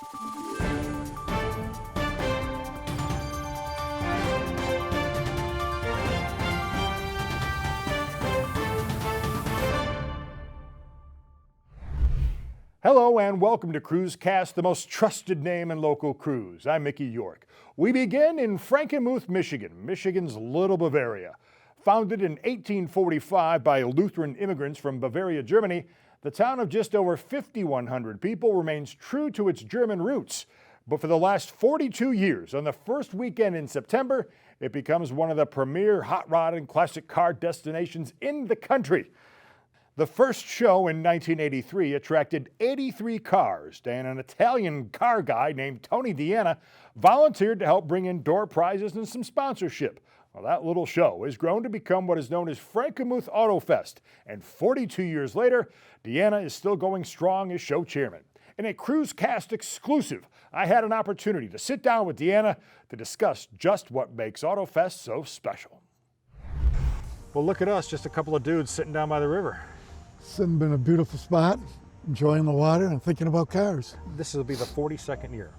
Hello and welcome to CruisCast, the most trusted name in local cruise. I'm Mickey York. We begin in Frakenmuth, Michigan, Michigan's Little Bavaria. Founded in 1845 by Lutheran immigrants from Bavaria, Germany, the town of just over 5,100 people remains true to its German roots. But for the last 42 years, on the first weekend in September, it becomes one of the premier hot rod and classic car destinations in the country. The first show in 1983 attracted 83 cars, and an Italian car guy named Tony Deanna volunteered to help bring in door prizes and some sponsorship. Well, that little show has grown to become what is known as Frankenmuth Auto Fest, and 42 years later, Deanna is still going strong as show chairman. In a CruisCast exclusive, I had an opportunity to sit down with Deanna to discuss just what makes Auto Fest so special. Well, look at us, just a couple of dudes sitting down by the river. Sitting in a beautiful spot, enjoying the water and thinking about cars. This will be the 42nd year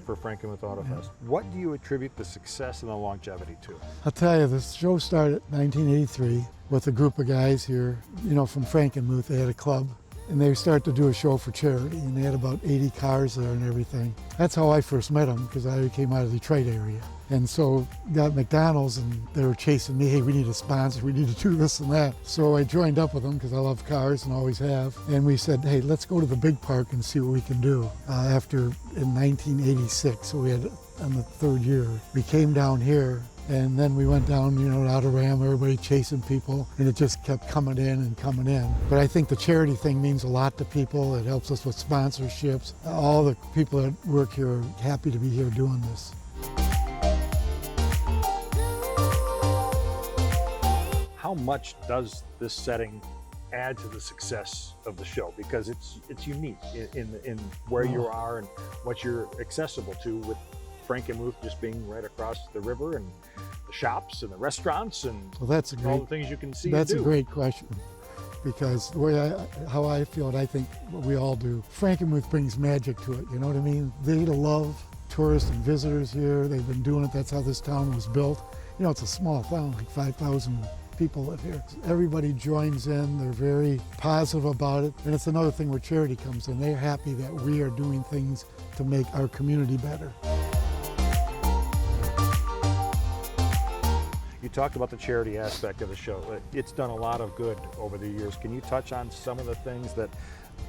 for Frankenmuth Auto Fest. What do you attribute the success and the longevity to? I'll tell you, this show started in 1983 with a group of guys here, from Frankenmuth. They had a club, and they started to do a show for charity, and they had about 80 cars there and everything. That's how I first met them, because I came out of the Detroit area. And so got McDonald's, and they were chasing me, hey, we need a sponsor, we need to do this and that. So I joined up with them because I love cars and always have. And we said, hey, let's go to the big park and see what we can do. In 1986, so we had on the third year, we came down here. And then we went down, out of Ram, everybody chasing people, and it just kept coming in and coming in. But I think the charity thing means a lot to people. It helps us with sponsorships. All the people that work here are happy to be here doing this. How much does this setting add to the success of the show? Because it's unique in where you are and what you're accessible to, with Frankenmuth just being right across the river, and the shops and the restaurants and all the things you can see. That's a great question, because the way how I feel, and I think what we all do, Frankenmuth brings magic to it. You know what I mean? They love tourists and visitors here. They've been doing it. That's how this town was built. It's a small town, like 5,000 people live here. Everybody joins in, they're very positive about it, and it's another thing where charity comes in. They're happy that we are doing things to make our community better. You talked about the charity aspect of the show. It's done a lot of good over the years. Can you touch on some of the things that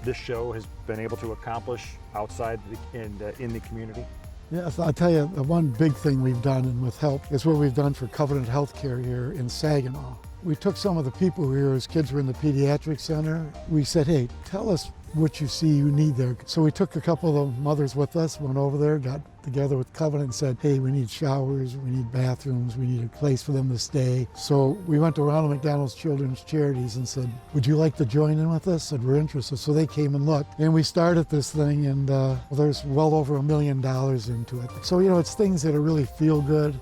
this show has been able to accomplish outside in the community? Yes, I'll tell you, the one big thing we've done, and with help, is what we've done for Covenant Healthcare here in Saginaw. We took some of the people here, as kids were in the pediatric center. We said, hey, tell us what you see you need there. So we took a couple of the mothers with us, went over there, got together with Covenant and said, hey, we need showers, we need bathrooms, we need a place for them to stay. So we went to Ronald McDonald's Children's Charities and said, would you like to join in with us? Said, we're interested. So they came and looked, and we started this thing, and there's well over $1 million into it. So, it's things that are really feel good.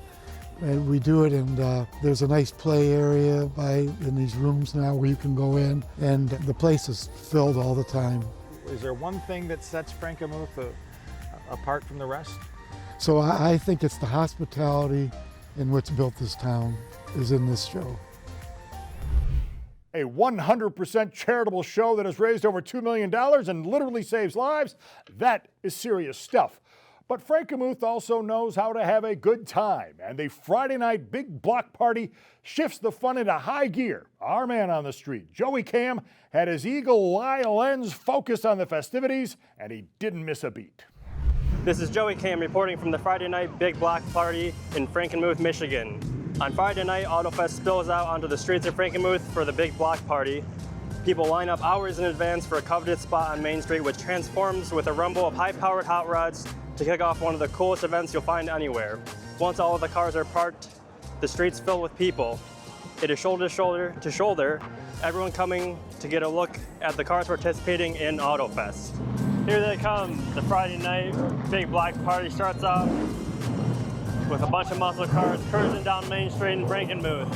And we do it, and there's a nice play area in these rooms now where you can go in, and the place is filled all the time. Is there one thing that sets Frankenmuth apart from the rest? So I think it's the hospitality in which built this town is in this show. A 100% charitable show that has raised over $2 million and literally saves lives. That is serious stuff. But Frankenmuth also knows how to have a good time, and the Friday night big block party shifts the fun into high gear. Our man on the street, Joey Cam, had his eagle eye lens focused on the festivities, and he didn't miss a beat. This is Joey Cam reporting from the Friday night big block party in Frankenmuth, Michigan. On Friday night, AutoFest spills out onto the streets of Frankenmuth for the big block party. People line up hours in advance for a coveted spot on Main Street, which transforms with a rumble of high-powered hot rods to kick off one of the coolest events you'll find anywhere. Once all of the cars are parked, the streets fill with people. It is shoulder to shoulder, everyone coming to get a look at the cars participating in AutoFest. Here they come. The Friday night big black party starts off with a bunch of muscle cars cruising down Main Street in Frankenmuth.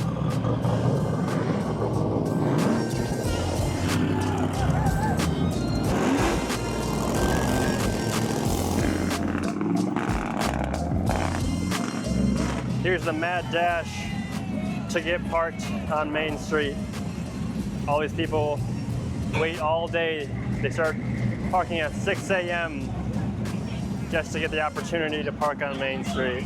Here's the mad dash to get parked on Main Street. All these people wait all day. They start parking at 6 a.m. just to get the opportunity to park on Main Street.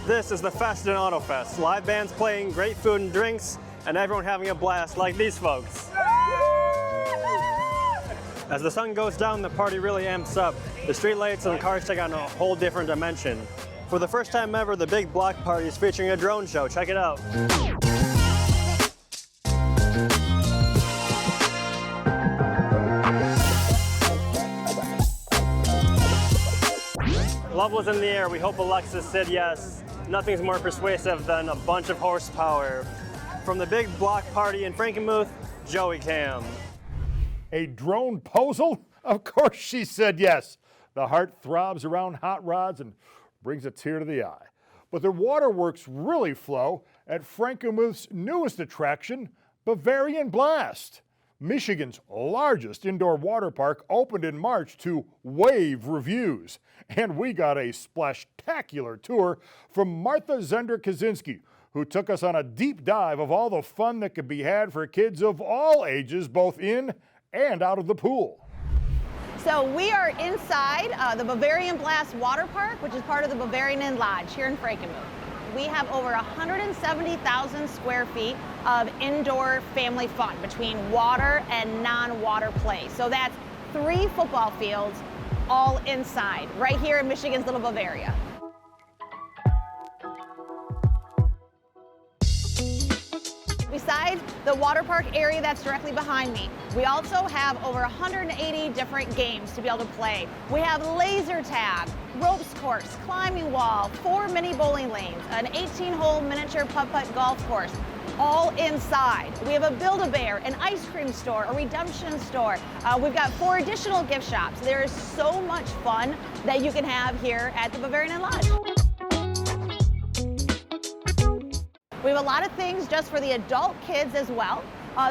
This is the Festin Auto Fest. Live bands playing, great food and drinks, and everyone having a blast like these folks. As the sun goes down, the party really amps up. The streetlights and the cars take on a whole different dimension. For the first time ever, the big block party is featuring a drone show. Check it out. Love was in the air. We hope Alexis said yes. Nothing's more persuasive than a bunch of horsepower. From the big block party in Frankenmuth, Joey Cam. A drone posal? Of course she said yes. The heart throbs around hot rods and brings a tear to the eye. But the waterworks really flow at Frankenmuth's newest attraction, Bavarian Blast. Michigan's largest indoor water park opened in March to wave reviews. And we got a splashtacular tour from Martha Zender-Kaczynski, who took us on a deep dive of all the fun that could be had for kids of all ages, both in and out of the pool. So we are inside the Bavarian Blast Waterpark, which is part of the Bavarian Lodge here in Frakenmuth. We have over 170,000 square feet of indoor family fun between water and non-water play. So that's 3 football fields all inside, right here in Michigan's Little Bavaria. Besides the water park area that's directly behind me, we also have over 180 different games to be able to play. We have laser tag, ropes course, climbing wall, 4 mini bowling lanes, an 18-hole miniature putt-putt golf course, all inside. We have a Build-A-Bear, an ice cream store, a redemption store. We've got 4 additional gift shops. There is so much fun that you can have here at the Bavarian Lodge. We have a lot of things just for the adult kids as well.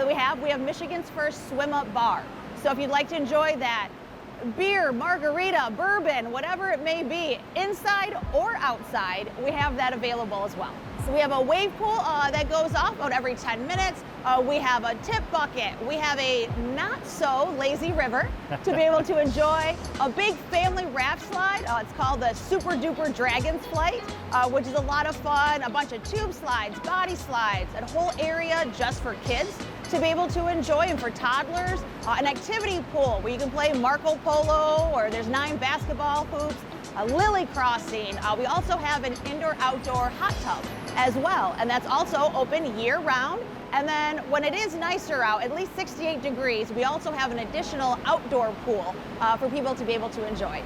We have Michigan's first swim-up bar. So if you'd like to enjoy that, beer, margarita, bourbon, whatever it may be, inside or outside, we have that available as well. So we have a wave pool that goes off about every 10 minutes. We have a tip bucket. We have a not so lazy river to be able to enjoy a big family raft slide. It's called the Super Duper Dragon's Flight, which is a lot of fun. A bunch of tube slides, body slides, a whole area just for kids to be able to enjoy, and for toddlers, an activity pool where you can play Marco Polo, or there's 9 basketball hoops, a lily crossing. We also have an indoor-outdoor hot tub as well, and that's also open year-round. And then when it is nicer out, at least 68 degrees, we also have an additional outdoor pool for people to be able to enjoy.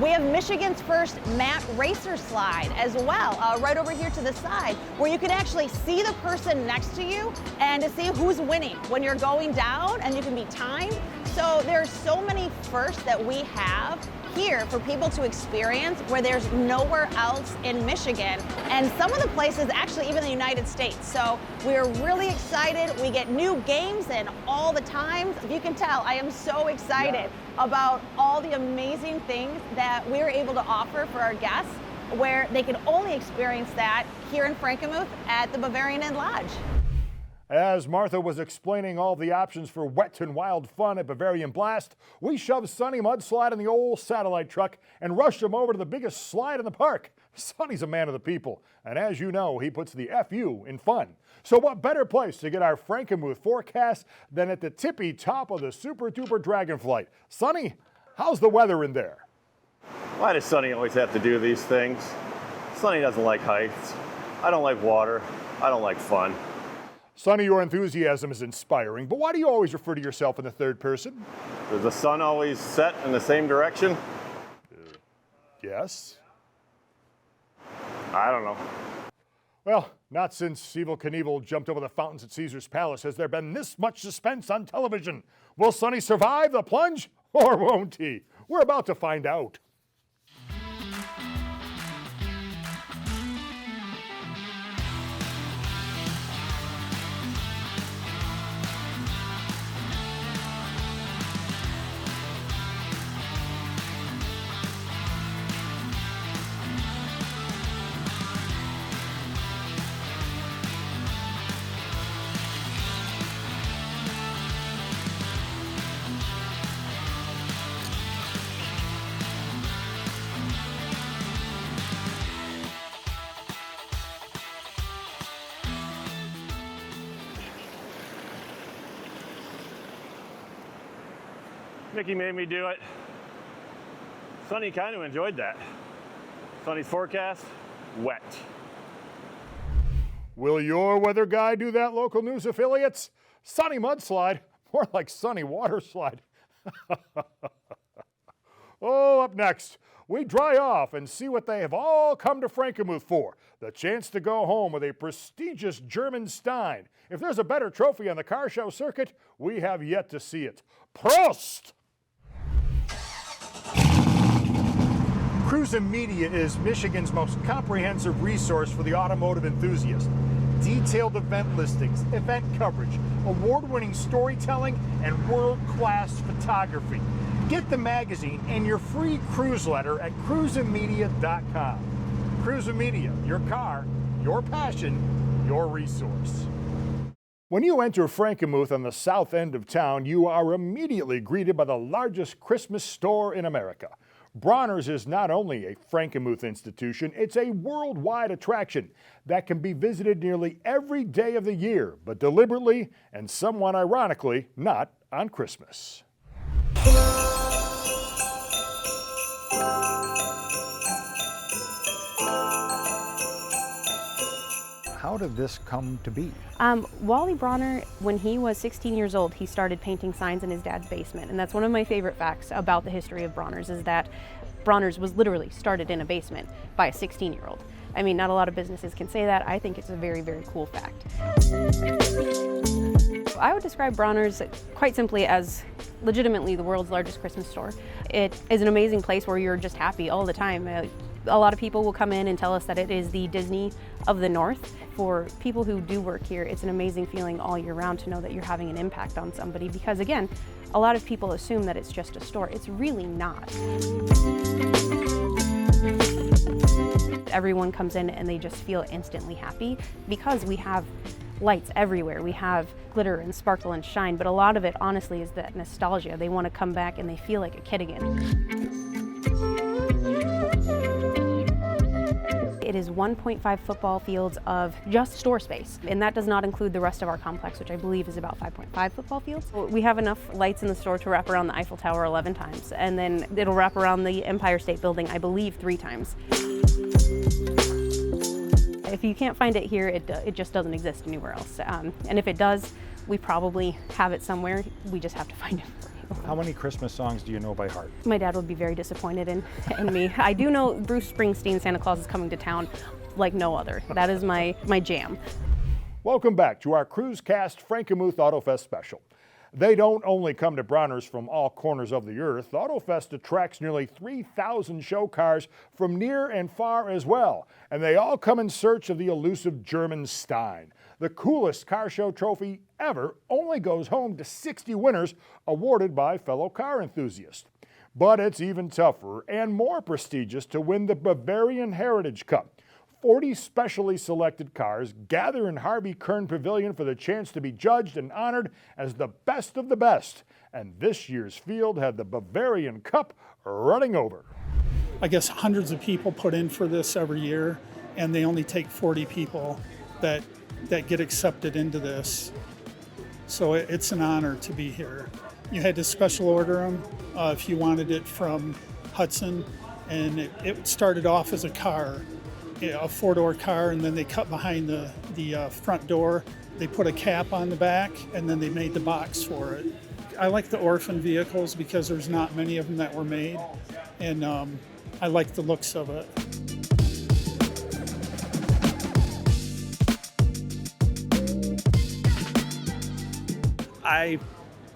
We have Michigan's first mat racer slide as well, right over here to the side, where you can actually see the person next to you and to see who's winning when you're going down, and you can be timed. So there's so many firsts that we have here for people to experience where there's nowhere else in Michigan, and some of the places actually even the United States. So we're really excited. We get new games in all the time. If you can tell, I am so excited about all the amazing things that we're able to offer for our guests, where they can only experience that here in Frankenmuth at the Bavarian Inn Lodge. As Martha was explaining all the options for wet and wild fun at Bavarian Blast, we shoved Sonny Mudslide in the old satellite truck and rushed him over to the biggest slide in the park. Sonny's a man of the people, and as you know, he puts the FU in fun. So what better place to get our Frankenmuth forecast than at the tippy top of the Super Duper Dragonflight? Sonny, how's the weather in there? Why does Sonny always have to do these things? Sonny doesn't like heights. I don't like water. I don't like fun. Sonny, your enthusiasm is inspiring, but why do you always refer to yourself in the third person? Does the sun always set in the same direction? Yes. I don't know. Well, not since Evel Knievel jumped over the fountains at Caesar's Palace has there been this much suspense on television. Will Sonny survive the plunge, or won't he? We're about to find out. Mickey made me do it. Sonny kind of enjoyed that. Sonny's forecast, wet. Will your weather guy do that, local news affiliates? Sunny mudslide, more like sunny water slide. Oh, up next, we dry off and see what they have all come to Frankenmuth for. The chance to go home with a prestigious German Stein. If there's a better trophy on the car show circuit, we have yet to see it. Prost! Cruis'n Media is Michigan's most comprehensive resource for the automotive enthusiast. Detailed event listings, event coverage, award-winning storytelling, and world-class photography. Get the magazine and your free cruise letter at cruisinmedia.com. Cruis'n Media, your car, your passion, your resource. When you enter Frankenmuth on the south end of town, you are immediately greeted by the largest Christmas store in America. Bronner's is not only a Frankenmuth institution, it's a worldwide attraction that can be visited nearly every day of the year, but deliberately and somewhat ironically, not on Christmas. How did this come to be? Wally Bronner, when he was 16 years old, he started painting signs in his dad's basement. And that's one of my favorite facts about the history of Bronner's, is that Bronner's was literally started in a basement by a 16-year-old. I mean, not a lot of businesses can say that. I think it's a very, very cool fact. I would describe Bronner's quite simply as legitimately the world's largest Christmas store. It is an amazing place where you're just happy all the time. A lot of people will come in and tell us that it is the Disney of the North. For people who do work here, it's an amazing feeling all year round to know that you're having an impact on somebody, because again, a lot of people assume that it's just a store. It's really not. Everyone comes in and they just feel instantly happy because we have lights everywhere. We have glitter and sparkle and shine, but a lot of it honestly is that nostalgia. They want to come back and they feel like a kid again. It is 1.5 football fields of just store space, and that does not include the rest of our complex, which I believe is about 5.5 football fields. We have enough lights in the store to wrap around the Eiffel Tower 11 times, and then it'll wrap around the Empire State Building, I believe, 3 times. If you can't find it here, it just doesn't exist anywhere else. And if it does, we probably have it somewhere. We just have to find it. How many Christmas songs do you know by heart? My dad would be very disappointed in me. I do know Bruce Springsteen's Santa Claus is Coming to Town like no other. That is my jam. Welcome back to our CruisCast Frankenmuth AutoFest special. They don't only come to Bronner's from all corners of the earth. AutoFest attracts nearly 3,000 show cars from near and far as well. And they all come in search of the elusive German Stein. The coolest car show trophy ever only goes home to 60 winners awarded by fellow car enthusiasts. But it's even tougher and more prestigious to win the Bavarian Heritage Cup. 40 specially selected cars gather in Harvey Kern Pavilion for the chance to be judged and honored as the best of the best. And this year's field had the Bavarian Cup running over. I guess hundreds of people put in for this every year, and they only take 40 people that get accepted into this. So it's an honor to be here. You had to special order them if you wanted it from Hudson, and it started off as a car, a 4-door car, and then they cut behind the front door. They put a cap on the back, and then they made the box for it. I like the orphan vehicles because there's not many of them that were made, and I like the looks of it. I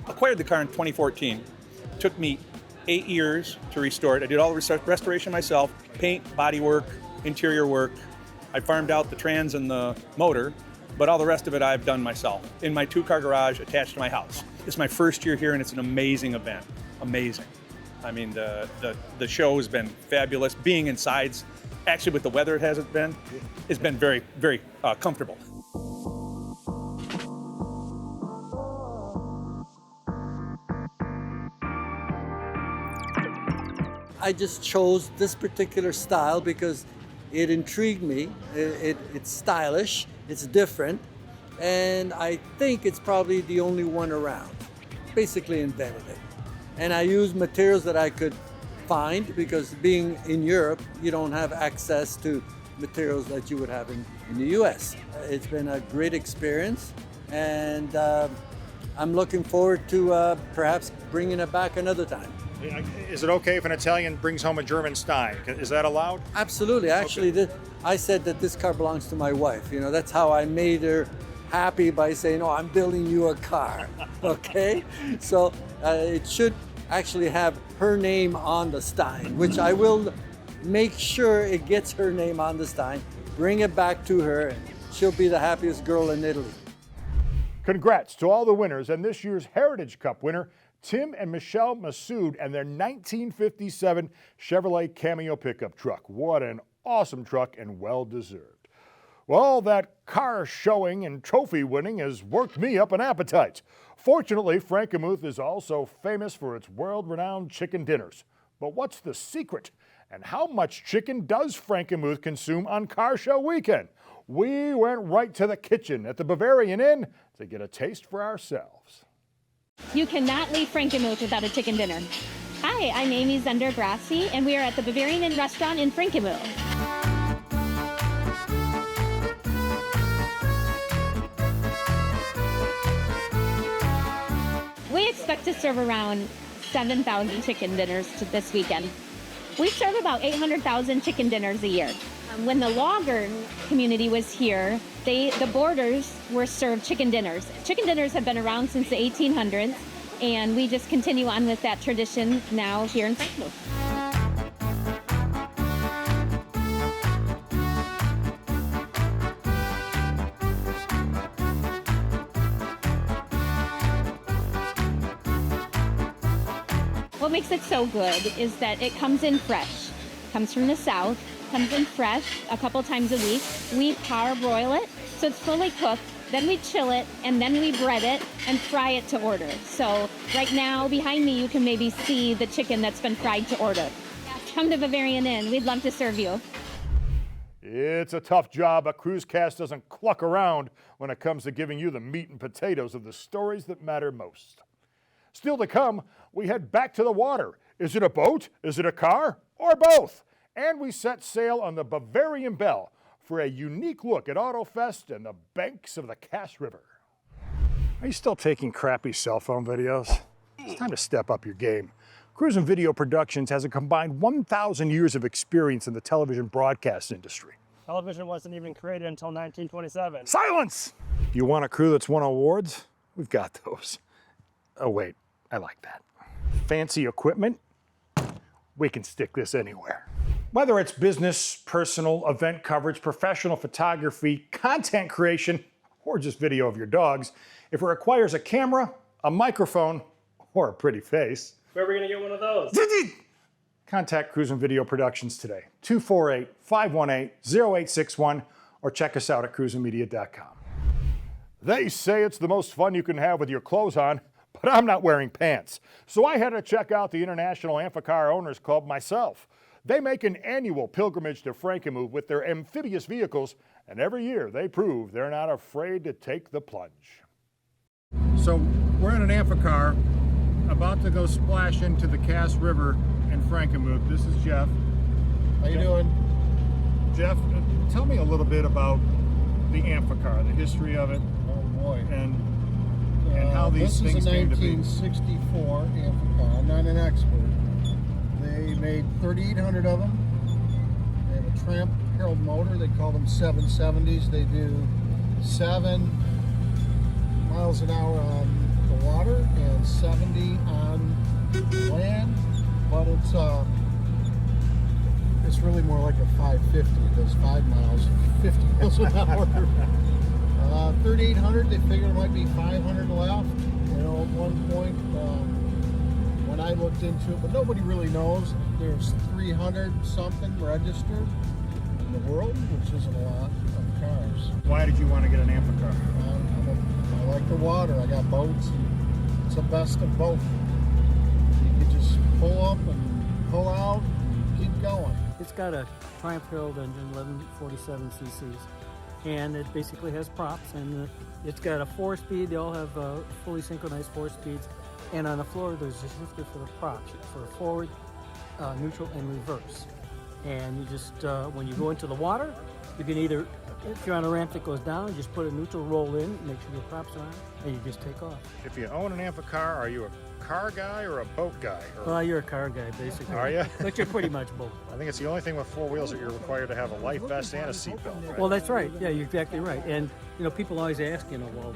acquired the car in 2014. It took me 8 years to restore it. I did all the restoration myself, paint, body work, interior work. I farmed out the trans and the motor, but all the rest of it I've done myself in my 2-car garage attached to my house. It's my first year here and it's an amazing event. Amazing. I mean, the show has been fabulous. Being inside, actually with the weather it hasn't been, it's been very, very comfortable. I just chose this particular style because it intrigued me. It's stylish, it's different, and I think it's probably the only one around. Basically invented it. And I used materials that I could find because being in Europe, you don't have access to materials that you would have in the US. It's been a great experience, and I'm looking forward to perhaps bringing it back another time. Is it okay if an Italian brings home a German Stein? Is that allowed? Absolutely. Actually, I said that this car belongs to my wife. You know, that's how I made her happy by saying, "Oh, I'm building you a car." Okay? So it should actually have her name on the Stein, which I will make sure it gets her name on the Stein, bring it back to her, and she'll be the happiest girl in Italy. Congrats to all the winners and this year's Heritage Cup winner, Tim and Michelle Massoud and their 1957 Chevrolet Cameo pickup truck. What an awesome truck and well-deserved. Well, that car showing and trophy winning has worked me up an appetite. Fortunately, Frankenmuth is also famous for its world-renowned chicken dinners. But what's the secret? And how much chicken does Frankenmuth consume on car show weekend? We went right to the kitchen at the Bavarian Inn to get a taste for ourselves. You cannot leave Frankenmuth without a chicken dinner. Hi, I'm Amy Zender-Grassi, and we are at the Bavarian Inn restaurant in Frankenmuth. We expect to serve around 7,000 chicken dinners this weekend. We serve about 800,000 chicken dinners a year. When the logger community was here, the boarders were served chicken dinners. Chicken dinners have been around since the 1800s, and we just continue on with that tradition now here in Frankmuth. What makes it so good is that it comes in fresh. It comes from the south, comes in fresh a couple times a week. We parboil it, so it's fully cooked. Then we chill it, and then we bread it and fry it to order. So right now, behind me, you can maybe see the chicken that's been fried to order. Come to Bavarian Inn. We'd love to serve you. It's a tough job, but CruisCast doesn't cluck around when it comes to giving you the meat and potatoes of the stories that matter most. Still to come, we head back to the water. Is it a boat? Is it a car? Or both? And we set sail on the Bavarian Belle for a unique look at AutoFest and the banks of the Cass River. Are you still taking crappy cell phone videos? It's time to step up your game. Cruis'n Video Productions has a combined 1,000 years of experience in the television broadcast industry. Television wasn't even created until 1927. Silence! You want a crew that's won awards? We've got those. Oh wait, I like that. Fancy equipment? We can stick this anywhere. Whether it's business, personal, event coverage, professional photography, content creation, or just video of your dogs, if it requires a camera, a microphone, or a pretty face, Where are we going to get one of those? contact Cruis'n Video Productions today, 248-518-0861, or check us out at cruisenmedia.com. They say it's the most fun you can have with your clothes on, but I'm not wearing pants. So I had to check out the International Amphicar Owners Club myself. They make an annual pilgrimage to Frankenmuth with their amphibious vehicles, and every year they prove they're not afraid to take the plunge. So we're in an Amphicar about to go splash into the Cass River in Frankenmuth. This is Jeff. How you doing? Jeff, tell me a little bit about the Amphicar, the history of it. Oh boy. And how these things came to be. This is a 1964 Amphicar. I'm not an expert. They made 3,800 of them. They have a Tramp Herald motor. They call them 770s. They do 7 miles an hour on the water and 70 on land. but it's really more like a 550. It does 5 miles, 50 miles an hour. 3,800, they figure there might be 500 left. You know, at one point when I looked into it, but nobody really knows. There's 300 something registered in the world, which isn't a lot of cars. Why did you want to get an Amphicar? I like the water. I got boats, and it's the best of both. You can just pull up and pull out and keep going. It's got a Triumph Herald engine, 1147 cc's, and it basically has props, and it's got a 4-speed. They all have fully synchronized 4 speeds, and on the floor there's a shifter for the props, for forward, neutral, and reverse. And you just, when you go into the water, you can either, if you're on a ramp that goes down, you just put a neutral roll in, make sure your props are on, and you just take off. If you own an Amphicar, are you a car guy or a boat guy? Well, you're a car guy, basically. Are you? But you're pretty much both. I think it's the only thing with 4 wheels that you're required to have a life vest and a seatbelt, right? Well, that's right. Yeah, you're exactly right. And, you know, people always ask, well,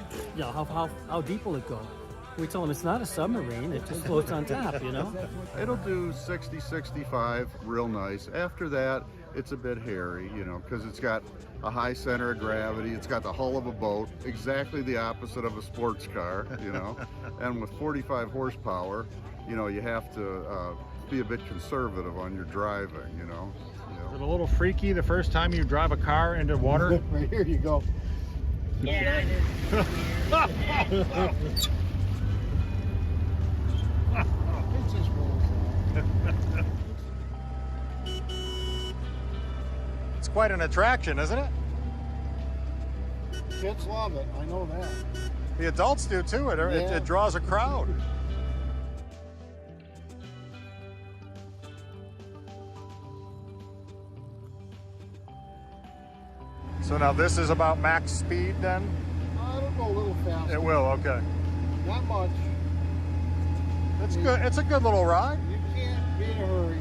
how deep will it go? We tell them it's not a submarine, it just floats on top, you know? It'll do 60, 65, real nice. After that, it's a bit hairy, you know, because it's got a high center of gravity. It's got the hull of a boat, exactly the opposite of a sports car, you know. And with 45 horsepower, you know, you have to be a bit conservative on your driving, you know. Is it a little freaky the first time you drive a car into water? Right here you go. Yeah. It just rolls out. It's quite an attraction, isn't it? Kids love it, I know that. The adults do too. It draws a crowd. So now this is about max speed then? It'll go a little faster. It will, okay. Not much. It's good. It's a good little ride. You can't be in a hurry.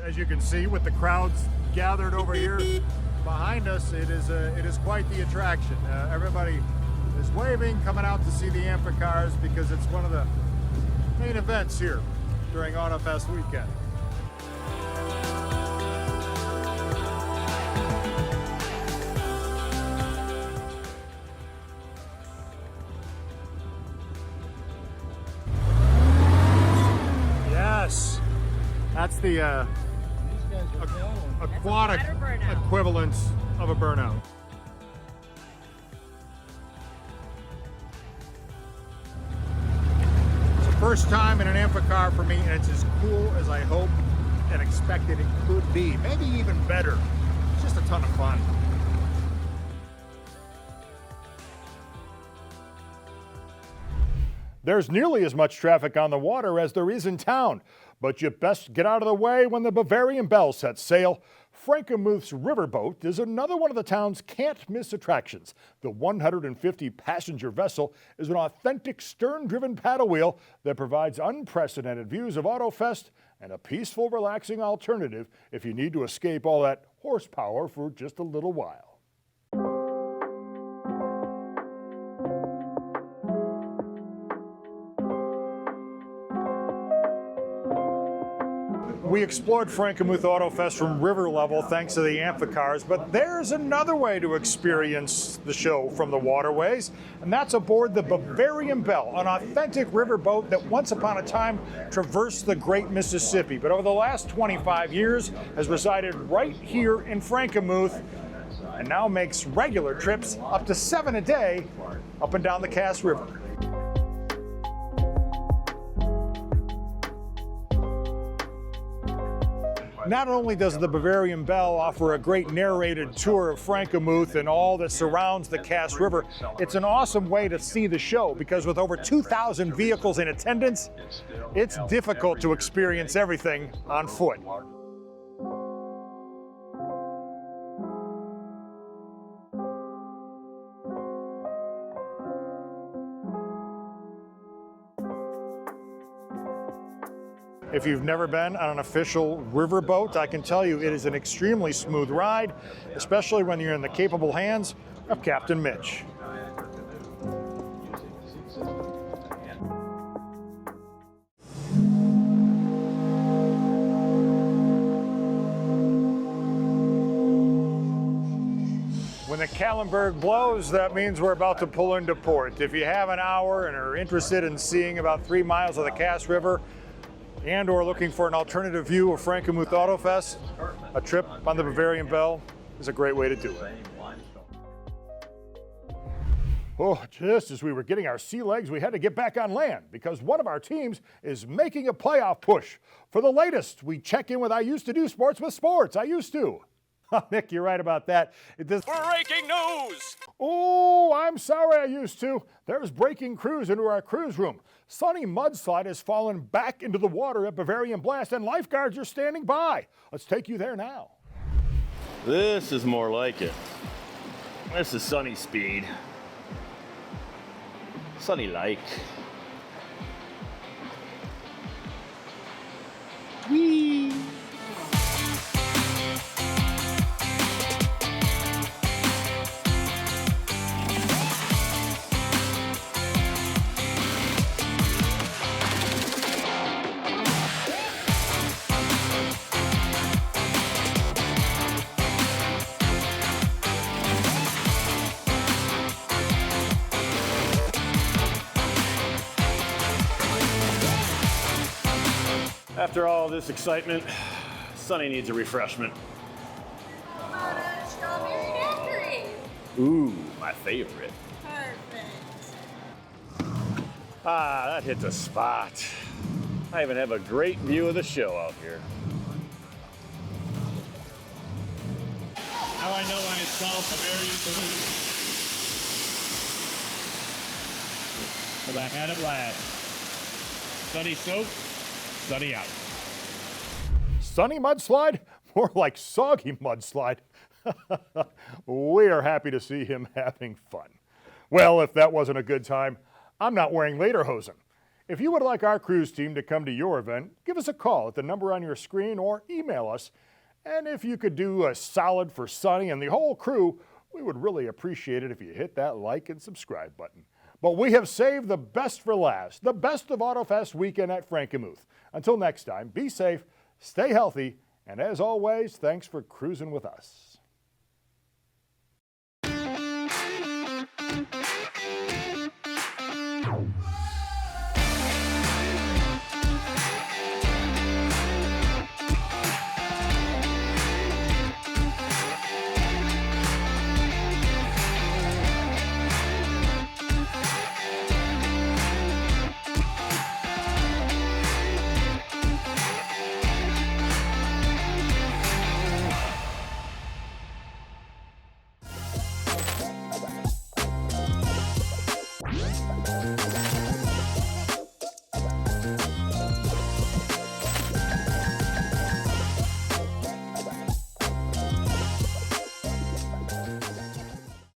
As you can see, with the crowds gathered over here behind us, it is quite the attraction. Everybody is waving, coming out to see the Amphicars because it's one of the main events here during AutoFest weekend. Yes, that's the aquatic equivalence of a burnout. It's the first time in an Amphicar for me, and it's as cool as I hoped and expected it could be. Maybe even better. It's just a ton of fun. There's nearly as much traffic on the water as there is in town, but you best get out of the way when the Bavarian Belle sets sail. Frankenmuth's riverboat is another one of the town's can't-miss attractions. The 150-passenger vessel is an authentic stern-driven paddle wheel that provides unprecedented views of AutoFest and a peaceful, relaxing alternative if you need to escape all that horsepower for just a little while. We explored Frakenmuth AutoFest from river level thanks to the Amphicars, but there's another way to experience the show from the waterways, and that's aboard the Bavarian Belle, an authentic riverboat that once upon a time traversed the Great Mississippi, but over the last 25 years has resided right here in Frankenmuth and now makes regular trips, up to 7 a day, up and down the Cass River. Not only does the Bavarian Belle offer a great narrated tour of Frankenmuth and all that surrounds the Cass River, it's an awesome way to see the show because with over 2,000 vehicles in attendance, it's difficult to experience everything on foot. If you've never been on an official riverboat, I can tell you it is an extremely smooth ride, especially when you're in the capable hands of Captain Mitch. When the Kallenberg blows, that means we're about to pull into port. If you have an hour and are interested in seeing about 3 miles of the Cass River and or looking for an alternative view of Frankenmuth Autofest, a trip on the Bavarian Belle is a great way to do it. Oh, just as we were getting our sea legs, we had to get back on land because one of our teams is making a playoff push. For the latest, we check in with I Used to Do Sports with Sports. I used to. Nick, you're right about that. Breaking news! Oh, I'm sorry, I used to. There's breaking cruise into our cruise room. Sunny Mudslide has fallen back into the water at Bavarian Blast, and lifeguards are standing by. Let's take you there now. This is more like it. This is Sunny speed. Sunny like. Whee! After all this excitement, Sunny needs a refreshment. Strawberry daiquiri. Ooh, my favorite. Perfect. Ah, that hit the spot. I even have a great view of the show out here. Now I know why it's called Bavarian Blast. The Bavarian Blast. Sunny soak, sunny out. Sunny Mudslide? More like soggy mudslide. We are happy to see him having fun. Well, if that wasn't a good time, I'm not wearing lederhosen. If you would like our cruise team to come to your event, give us a call at the number on your screen or email us. And if you could do a solid for Sunny and the whole crew, we would really appreciate it if you hit that like and subscribe button. But we have saved the best for last, the best of Autofest weekend at Frankenmuth. Until next time, be safe, stay healthy, and as always, thanks for cruising with us.